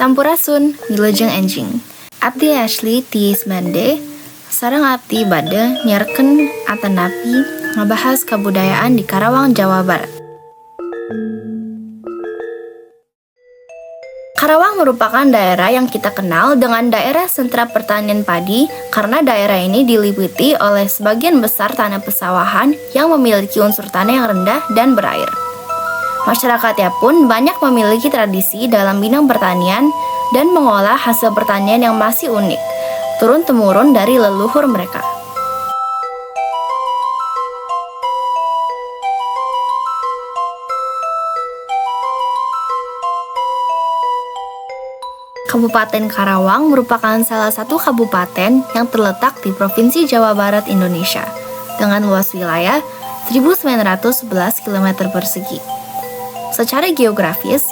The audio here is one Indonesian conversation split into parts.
Sampurasun, Wilujeng Enjing. Abdi Ashley Tiis Mande, sareng abdi bade nyerken atanapi ngebahas kebudayaan di Karawang, Jawa Barat. Karawang merupakan daerah yang kita kenal dengan daerah sentra pertanian padi karena daerah ini diliputi oleh sebagian besar tanah pesawahan yang memiliki unsur tanah yang rendah dan berair. Masyarakatnya pun banyak memiliki tradisi dalam bidang pertanian dan mengolah hasil pertanian yang masih unik, turun-temurun dari leluhur mereka. Kabupaten Karawang merupakan salah satu kabupaten yang terletak di Provinsi Jawa Barat, Indonesia, dengan luas wilayah 1.911 km persegi. Secara geografis,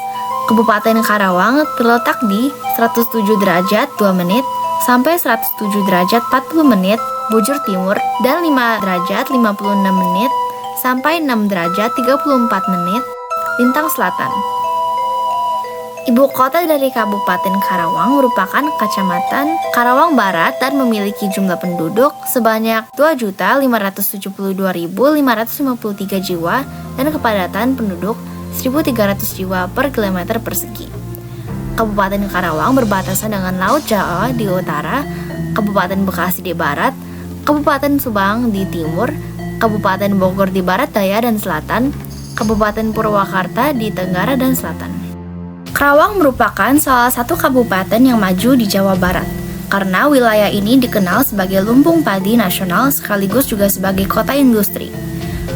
Kabupaten Karawang terletak di 107 derajat 2 menit sampai 107 derajat 40 menit bujur timur dan 5 derajat 56 menit sampai 6 derajat 34 menit lintang selatan. Ibu kota dari Kabupaten Karawang merupakan Kecamatan Karawang Barat dan memiliki jumlah penduduk sebanyak 2.572.553 jiwa dan kepadatan penduduk 1.300 jiwa per kilometer persegi. Kabupaten Karawang berbatasan dengan Laut Jawa di utara, Kabupaten Bekasi di barat, Kabupaten Subang di timur, Kabupaten Bogor di barat daya dan selatan, Kabupaten Purwakarta di tenggara dan selatan. Karawang merupakan salah satu kabupaten yang maju di Jawa Barat, karena wilayah ini dikenal sebagai lumbung padi nasional sekaligus juga sebagai kota industri.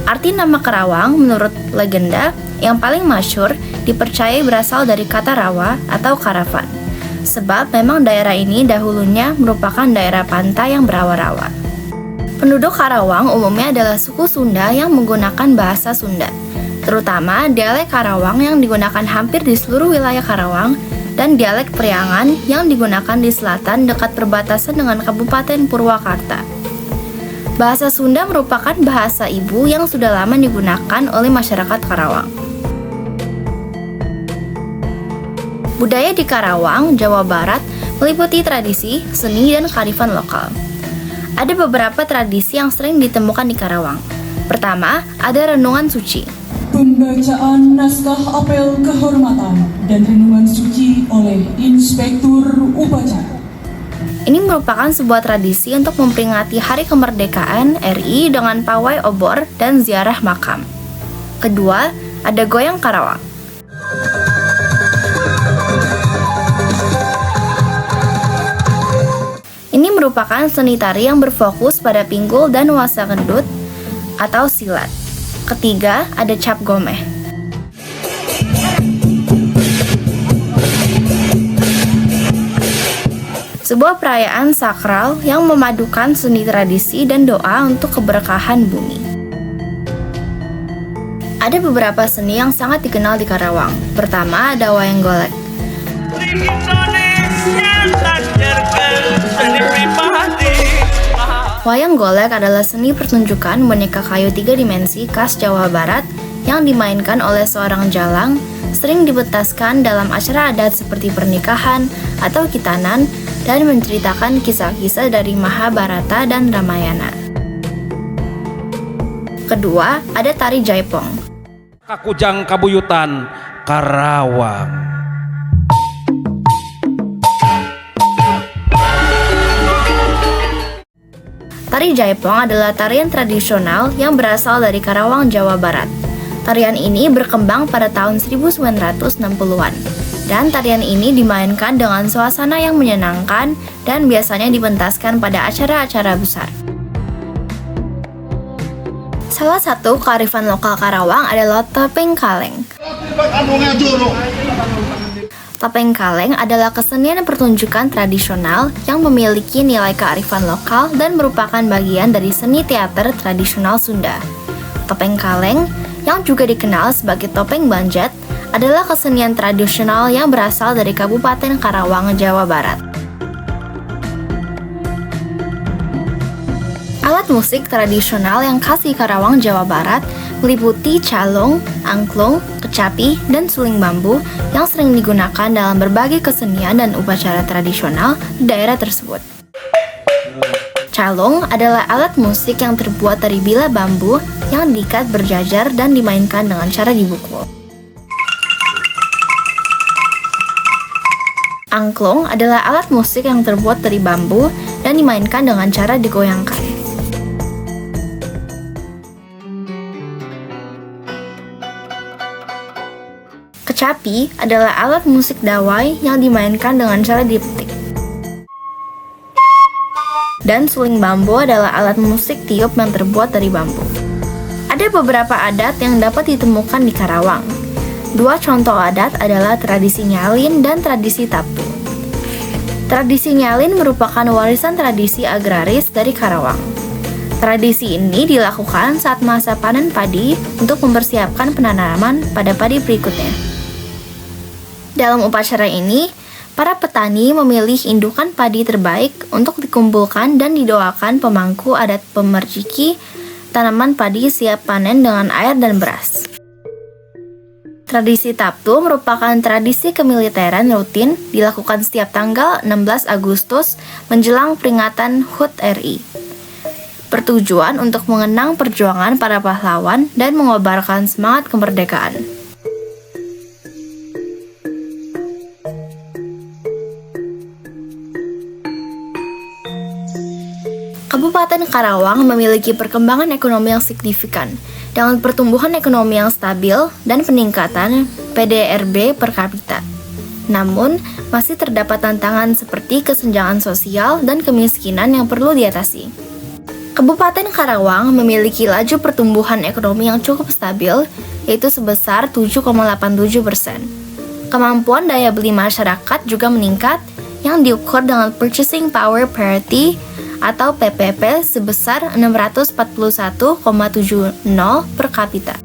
Arti nama Karawang menurut legenda yang paling masyhur dipercaya berasal dari kata rawa atau karavan, sebab memang daerah ini dahulunya merupakan daerah pantai yang berawa-rawa. Penduduk Karawang umumnya adalah suku Sunda yang menggunakan bahasa Sunda, terutama dialek Karawang yang digunakan hampir di seluruh wilayah Karawang dan dialek Priangan yang digunakan di selatan dekat perbatasan dengan Kabupaten Purwakarta. Bahasa Sunda merupakan bahasa ibu yang sudah lama digunakan oleh masyarakat Karawang. Budaya di Karawang, Jawa Barat meliputi tradisi, seni, dan kearifan lokal. Ada beberapa tradisi yang sering ditemukan di Karawang. Pertama, ada renungan suci. Pembacaan naskah apel kehormatan dan renungan suci oleh Inspektur Upacara. Ini merupakan sebuah tradisi untuk memperingati Hari Kemerdekaan RI dengan pawai obor dan ziarah makam. Kedua, ada goyang Karawang. Ini merupakan seni tari yang berfokus pada pinggul dan wasa gendut atau silat. Ketiga, ada cap gomeh. Sebuah perayaan sakral yang memadukan seni tradisi dan doa untuk keberkahan bumi. Ada beberapa seni yang sangat dikenal di Karawang. Pertama, ada wayang golek. Wayang golek adalah seni pertunjukan boneka kayu 3 dimensi khas Jawa Barat yang dimainkan oleh seorang jalang, sering dipentaskan dalam acara adat seperti pernikahan atau khitanan, dan menceritakan kisah-kisah dari Mahabharata dan Ramayana. Kedua, ada tari jaipong. Kakujang Kabuyutan, Karawang. Tari jaipong adalah tarian tradisional yang berasal dari Karawang, Jawa Barat. Tarian ini berkembang pada tahun 1960-an. Dan tarian ini dimainkan dengan suasana yang menyenangkan dan biasanya dipentaskan pada acara-acara besar. Salah satu kearifan lokal Karawang adalah topeng kaleng. Topeng kaleng adalah kesenian pertunjukan tradisional yang memiliki nilai kearifan lokal dan merupakan bagian dari seni teater tradisional Sunda. Topeng kaleng, yang juga dikenal sebagai topeng banjat, adalah kesenian tradisional yang berasal dari Kabupaten Karawang, Jawa Barat. Alat musik tradisional yang khas di Karawang, Jawa Barat meliputi calung, angklung, kecapi, dan suling bambu yang sering digunakan dalam berbagai kesenian dan upacara tradisional di daerah tersebut. Calung adalah alat musik yang terbuat dari bila bambu yang diikat berjajar dan dimainkan dengan cara dibukul. Angklung adalah alat musik yang terbuat dari bambu dan dimainkan dengan cara digoyangkan. Kecapi adalah alat musik dawai yang dimainkan dengan cara dipetik. Dan suling bambu adalah alat musik tiup yang terbuat dari bambu. Ada beberapa adat yang dapat ditemukan di Karawang. Dua contoh adat adalah tradisi nyalin dan tradisi tapu. Tradisi nyalin merupakan warisan tradisi agraris dari Karawang. Tradisi ini dilakukan saat masa panen padi untuk mempersiapkan penanaman pada padi berikutnya. Dalam upacara ini, para petani memilih indukan padi terbaik untuk dikumpulkan dan didoakan pemangku adat pemerciki tanaman padi siap panen dengan air dan beras. Tradisi Taptu merupakan tradisi kemiliteran rutin dilakukan setiap tanggal 16 Agustus menjelang peringatan HUT RI. Bertujuan untuk mengenang perjuangan para pahlawan dan mengobarkan semangat kemerdekaan. Kabupaten Karawang memiliki perkembangan ekonomi yang signifikan, dengan pertumbuhan ekonomi yang stabil dan peningkatan PDRB per kapita. Namun, masih terdapat tantangan seperti kesenjangan sosial dan kemiskinan yang perlu diatasi. Kabupaten Karawang memiliki laju pertumbuhan ekonomi yang cukup stabil, yaitu sebesar 7,87%. Kemampuan daya beli masyarakat juga meningkat, yang diukur dengan Purchasing Power Parity atau PPP sebesar 641,70 per kapita.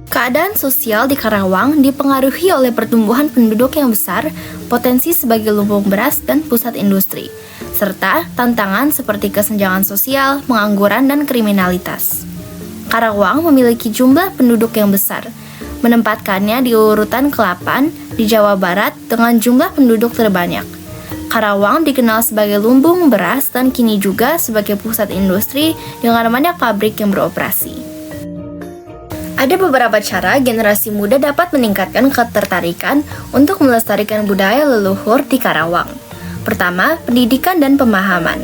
Keadaan sosial di Karawang dipengaruhi oleh pertumbuhan penduduk yang besar, potensi sebagai lumbung beras dan pusat industri, serta tantangan seperti kesenjangan sosial, pengangguran, dan kriminalitas. Karawang memiliki jumlah penduduk yang besar, menempatkannya di urutan ke-8 di Jawa Barat dengan jumlah penduduk terbanyak. Karawang dikenal sebagai lumbung beras dan kini juga sebagai pusat industri dengan banyak pabrik yang beroperasi. Ada beberapa cara generasi muda dapat meningkatkan ketertarikan untuk melestarikan budaya leluhur di Karawang. Pertama, pendidikan dan pemahaman.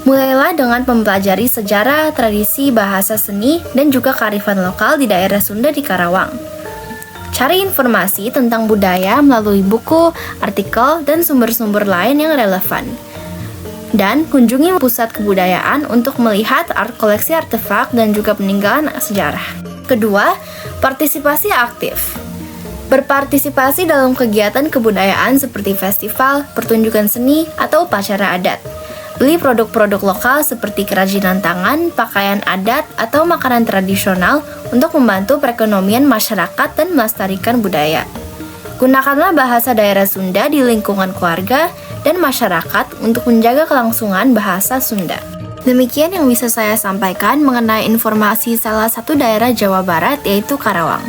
Mulailah dengan mempelajari sejarah, tradisi, bahasa seni, dan juga kearifan lokal di daerah Sunda di Karawang. Cari informasi tentang budaya melalui buku, artikel, dan sumber-sumber lain yang relevan. Dan kunjungi pusat kebudayaan untuk melihat koleksi artefak dan juga peninggalan sejarah. Kedua, partisipasi aktif. Berpartisipasi dalam kegiatan kebudayaan seperti festival, pertunjukan seni, atau upacara adat. Beli produk-produk lokal seperti kerajinan tangan, pakaian adat, atau makanan tradisional untuk membantu perekonomian masyarakat dan melestarikan budaya. Gunakanlah bahasa daerah Sunda di lingkungan keluarga dan masyarakat untuk menjaga kelangsungan bahasa Sunda. Demikian yang bisa saya sampaikan mengenai informasi salah satu daerah Jawa Barat, yaitu Karawang,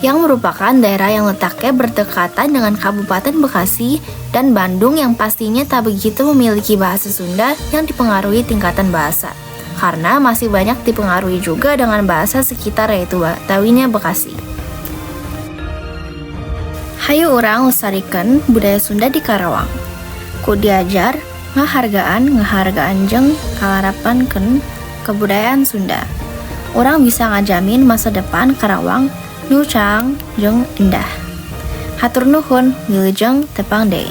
yang merupakan daerah yang letaknya berdekatan dengan Kabupaten Bekasi dan Bandung yang pastinya tak begitu memiliki bahasa Sunda yang dipengaruhi tingkatan bahasa, karena masih banyak dipengaruhi juga dengan bahasa sekitar yaitu Betawinya Bekasi. Hayu urang lestarikan budaya Sunda di Karawang. Ku diajar, ngehargaan jeung kalarapankeun kebudayaan Sunda. Urang bisa ngajamin masa depan Karawang nu cang jeung indah. Hatur nuhun, wilujeng tepang deui.